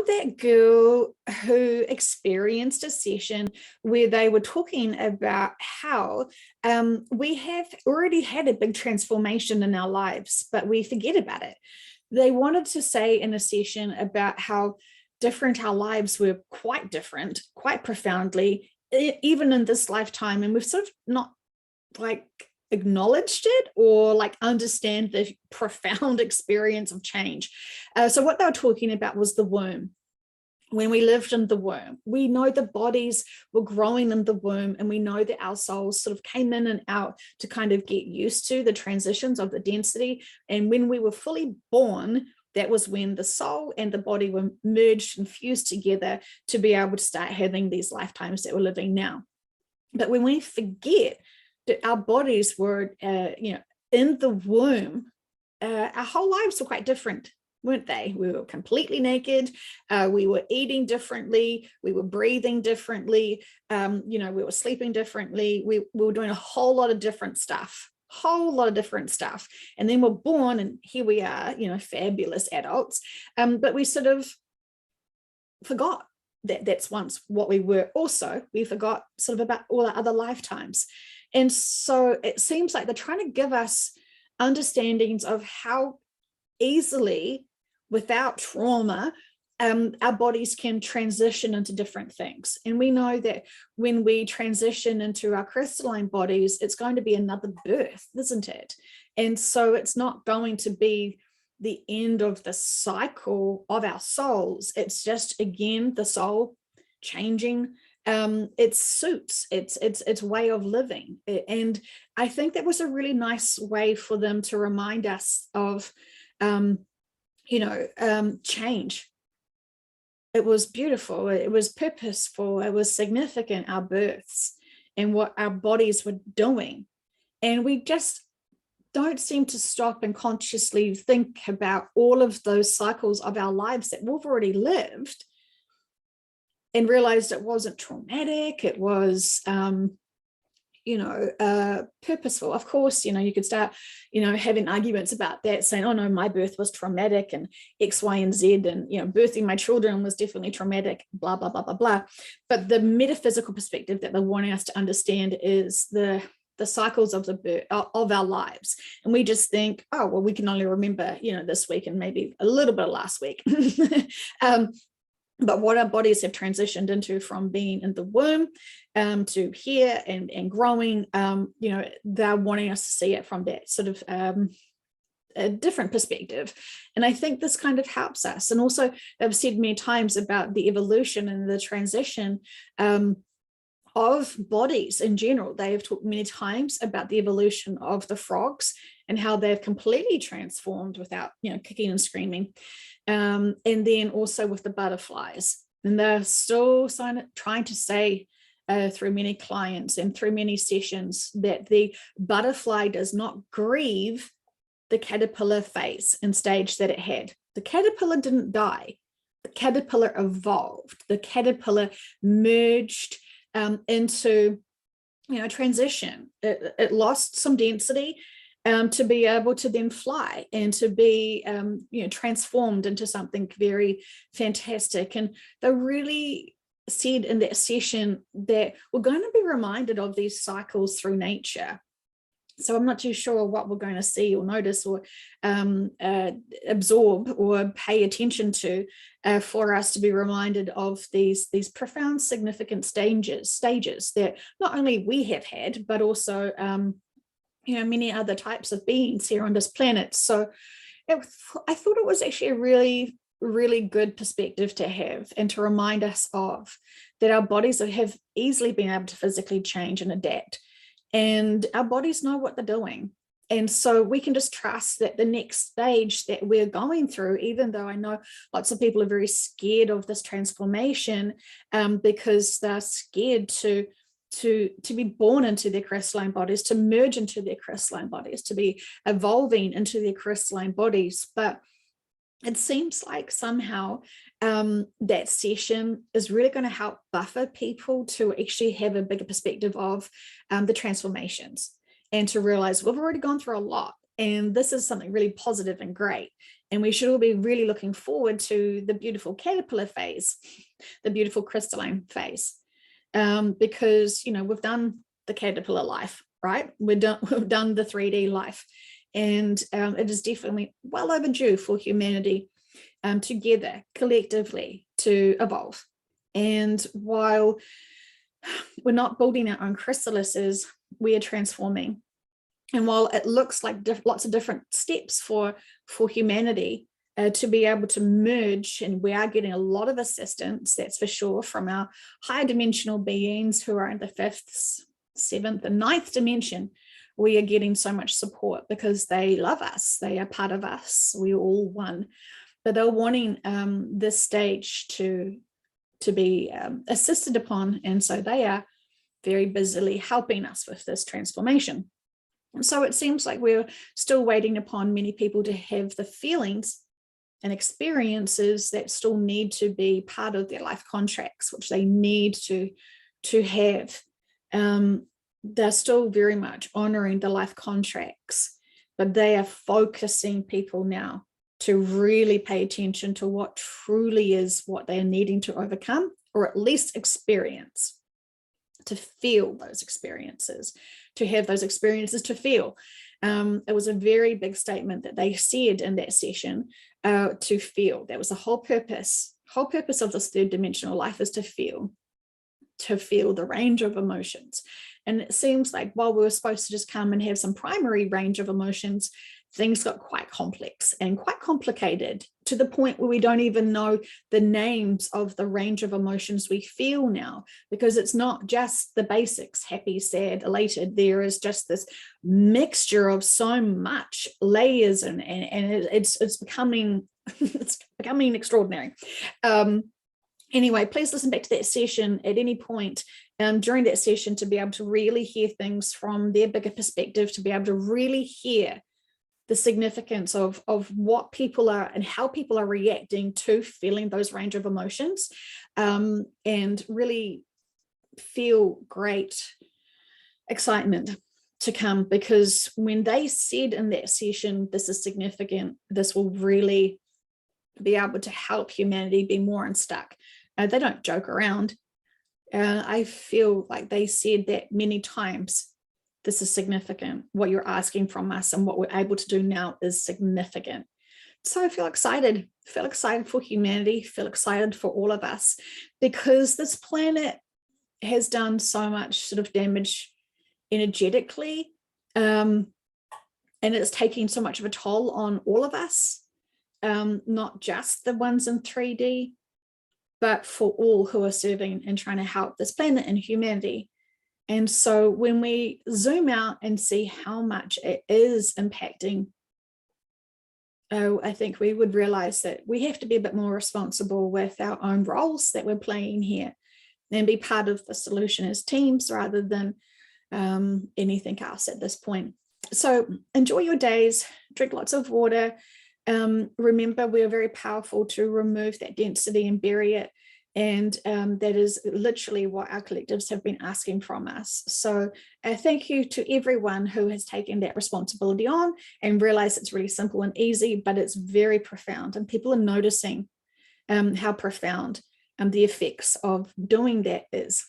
that girl who experienced a session where they were talking about how we have already had a big transformation in our lives, but we forget about it. They wanted to say in a session about how different our lives were, quite different, quite profoundly, even in this lifetime. And we've sort of not like acknowledged it or like understand the profound experience of change. So what they were talking about was the womb. When we lived in the womb, we know the bodies were growing in the womb, and we know that our souls sort of came in and out to kind of get used to the transitions of the density. And when we were fully born, that was when the soul and the body were merged and fused together to be able to start having these lifetimes that we're living now. But when we forget that our bodies were, in the womb, our whole lives were quite different, weren't they? We were completely naked. We were eating differently. We were breathing differently. We were sleeping differently. We were doing a whole lot of different stuff. And then we're born, and here we are, fabulous adults. But we sort of forgot that that's once what we were. Also, we forgot sort of about all our other lifetimes. And so it seems like they're trying to give us understandings of how easily, without trauma, our bodies can transition into different things. And we know that when we transition into our crystalline bodies, it's going to be another birth, isn't it? And so it's not going to be the end of the cycle of our souls. It's just, again, the soul changing its suits, its way of living. And I think that was a really nice way for them to remind us of change. It was beautiful, it was purposeful, it was significant, our births and what our bodies were doing. And we just don't seem to stop and consciously think about all of those cycles of our lives that we've already lived, and realized it wasn't traumatic, it was purposeful. Of course, you could start, having arguments about that, saying, oh no, my birth was traumatic and X, Y, and Z, and, birthing my children was definitely traumatic, blah, blah, blah, blah, blah. But the metaphysical perspective that they're wanting us to understand is the cycles of of our lives. And we just think, oh, well, we can only remember, this week and maybe a little bit of last week. But what our bodies have transitioned into from being in the womb to here and growing, they're wanting us to see it from that sort of a different perspective. And I think this kind of helps us. And also, I've said many times about the evolution and the transition of bodies in general. They have talked many times about the evolution of the frogs and how they've completely transformed without, kicking and screaming. And then also with the butterflies. And they're still trying to say through many clients and through many sessions that the butterfly does not grieve the caterpillar phase and stage that it had. The caterpillar didn't die. The caterpillar evolved. The caterpillar merged into, transition. It lost some density to be able to then fly and to be, transformed into something very fantastic. And they really said in that session that we're going to be reminded of these cycles through nature. So I'm not too sure what we're going to see or notice or absorb or pay attention to for us to be reminded of these profound, significant stages that not only we have had, but also many other types of beings here on this planet. So I thought it was actually a really, really good perspective to have and to remind us of that our bodies have easily been able to physically change and adapt. And our bodies know what they're doing. And so we can just trust that the next stage that we're going through, even though I know lots of people are very scared of this transformation because they're scared to be born into their crystalline bodies, to merge into their crystalline bodies, to be evolving into their crystalline bodies. But it seems like somehow that session is really going to help buffer people to actually have a bigger perspective of the transformations and to realize we've already gone through a lot. And this is something really positive and great. And we should all be really looking forward to the beautiful caterpillar phase, the beautiful crystalline phase, because, you know, we've done the caterpillar life, right? We've done the 3D life. And it is definitely well overdue for humanity together, collectively, to evolve. And while we're not building our own chrysalises, we are transforming. And while it looks like lots of different steps for humanity to be able to merge, and we are getting a lot of assistance, that's for sure, from our higher dimensional beings who are in the 5th, 7th, and 9th dimension, we are getting so much support because they love us. They are part of us. We're all one. But they're wanting this stage to be assisted upon. And so they are very busily helping us with this transformation. So it seems like we're still waiting upon many people to have the feelings and experiences that still need to be part of their life contracts, which they need to have. They're still very much honoring the life contracts, but they are focusing people now to really pay attention to what truly is what they're needing to overcome, or at least experience, to feel those experiences, to have those experiences to feel. It was a very big statement that they said in that session, to feel. That was the whole purpose of this 3rd dimensional life, is to feel the range of emotions. And it seems like while we were supposed to just come and have some primary range of emotions, things got quite complex and quite complicated, to the point where we don't even know the names of the range of emotions we feel now, because it's not just the basics, happy, sad, elated. There is just this mixture of so much layers, and it's becoming it's becoming extraordinary. Anyway, please listen back to that session at any point during that session to be able to really hear things from their bigger perspective, to be able to really hear the significance of what people are and how people are reacting to feeling those range of emotions, and really feel great excitement to come, because when they said in that session, this is significant, this will really be able to help humanity be more unstuck. They don't joke around. I feel like they said that many times. This is significant. What you're asking from us and what we're able to do now is significant. So I feel excited for humanity, feel excited for all of us, because this planet has done so much sort of damage energetically, and it's taking so much of a toll on all of us, not just the ones in 3D, but for all who are serving and trying to help this planet and humanity. And so when we zoom out and see how much it is impacting, I think we would realize that we have to be a bit more responsible with our own roles that we're playing here, and be part of the solution as teams rather than anything else at this point. So enjoy your days, drink lots of water. Remember, we are very powerful to remove that density and bury it. And that is literally what our collectives have been asking from us. So thank you to everyone who has taken that responsibility on and realized it's really simple and easy, but it's very profound. And people are noticing how profound the effects of doing that is.